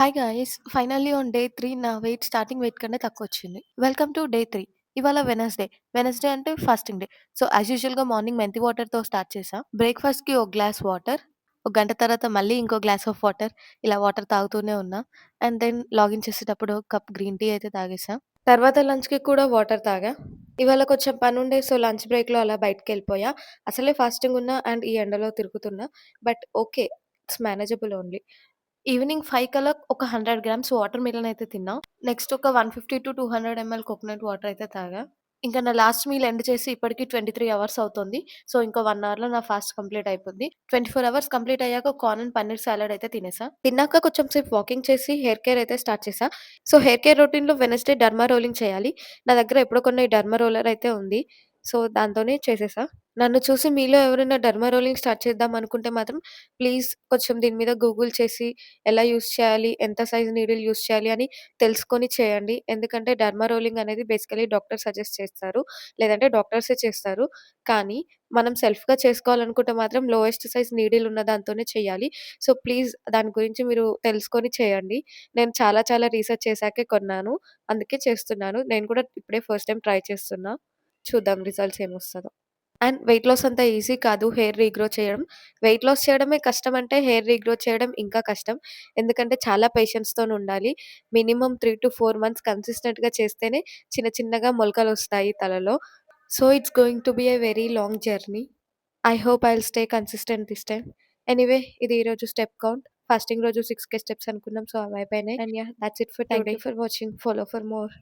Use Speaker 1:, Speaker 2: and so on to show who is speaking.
Speaker 1: Hi guys! Finally on day 3 నా wait starting wait కన్నా తక్కువొచ్చింది. Welcome to day 3. ఇవాళ Wednesday. Wednesday అంటే fasting day. So, as యూజువల్‌గా morning మెంతి వాటర్‌తో స్టార్ట్ చేశా. బ్రేక్‌ఫాస్ట్‌కి ఒక గ్లాస్ వాటర్, ఒక గంట తర్వాత మళ్ళీ ఇంకో గ్లాస్ ఆఫ్ వాటర్, ఇలా వాటర్ తాగుతూనే ఉన్నా. అండ్ దెన్ లాగిన్ చేసేటప్పుడు ఒక కప్ గ్రీన్ టీ అయితే తాగేసా. తర్వాత లంచ్‌కి కూడా వాటర్ తాగా. ఇవాళ కొంచెం పనుండే సో, లంచ్ బ్రేక్‌లో అలా బయటికెళ్ళిపోయా. అసలే ఫాస్టింగ్ ఉన్నా అండ్ ఈ ఎండలో తిరుగుతున్నా. But okay. It's manageable only. Evening 5 కల్లా ఒక 100 గ్రామ్స్ వాటర్ మిలన్ అయితే తిన్నా. నెక్స్ట్ ఒక 150-200 ఎంఎల్ కోకోనట్ వాటర్ అయితే తాగా. ఇంకా నా లాస్ట్ మీల్ ఎండ్ చేసి ఇప్పటికి 23 అవర్స్ అవుతుంది. సో, ఇంకో 1 అవర్‌లో నా ఫాస్ట్ కంప్లీట్ అయిపోద్ది. 24 అవర్స్ కంప్లీట్ అయ్యాక కార్న్ అండ్ పన్నీర్ సాలడ్ అయితే తినేసా. తిన్నాక కొంచెం సేపు వాకింగ్ చేసి హెయిర్ కేర్ అయితే స్టార్ట్ చేశా. సో, హెయిర్ కేర్ రొటీన్‌లో వెడ్నెస్‌డే డర్మా రోలింగ్ చేయాలి. నా దగ్గర ఎప్పుడో కొన్న ఈ డర్మా రోలర్ అయితే ఉంది. సో, దాంతోనే చేసేసా. నన్ను చూసి మీలో ఎవరైనా డర్మా రోలింగ్ స్టార్ట్ చేద్దాం అనుకుంటే మాత్రం ప్లీజ్ కొంచెం దీని మీద గూగుల్ చేసి ఎలా యూజ్ చేయాలి? ఎంత సైజ్ నీడిల్ యూజ్ చేయాలి? అని తెలుసుకొని చేయండి. ఎందుకంటే డర్మా రోలింగ్ అనేది బేసికల్లీ డాక్టర్ సజెస్ట్ చేస్తారు. లేదంటే డాక్టర్సే చేస్తారు. కానీ మనం సెల్ఫ్‌గా చేసుకోవాలనుకుంటే మాత్రం లోయెస్ట్ సైజ్ నీడిల్ ఉన్న దాంతోనే చేయాలి. సో, ప్లీజ్ దాని గురించి మీరు తెలుసుకొని చేయండి. నేను చాలా చాలా రీసెర్చ్ చేశాకే కొన్నాను. అందుకే చేస్తున్నాను. నేను కూడా ఇప్పుడే ఫస్ట్ టైమ్ ట్రై చేస్తున్నా. చూద్దాం రిజల్ట్స్ ఏమొస్తదో. అండ్ వెయిట్ లాస్ అంత ఈజీ కాదు హెయిర్ రీగ్రో చేయడం. వెయిట్ లాస్ చేయడమే కష్టమంటే హెయిర్ రీగ్రో చేయడం ఇంకా కష్టం. ఎందుకంటే చాలా పేషెన్స్‌తోనుండాలి. మినిమమ్ 3-4 మంత్స్ కన్సిస్టెంట్‌గా చేస్తేనే చిన్న చిన్నగా మొలకలొస్తాయి తలలో. So, it's going to be a very long journey. I hope I will stay consistent this time. Anyway ఇది ఈరోజు స్టెప్ కౌంట్. ఫాస్టింగ్ రోజు 6 స్టెప్స్ అనుకున్నాం. సో, అవయిపోయినాయి. And yeah! That's it for today. Thank you for watching. Follow for more.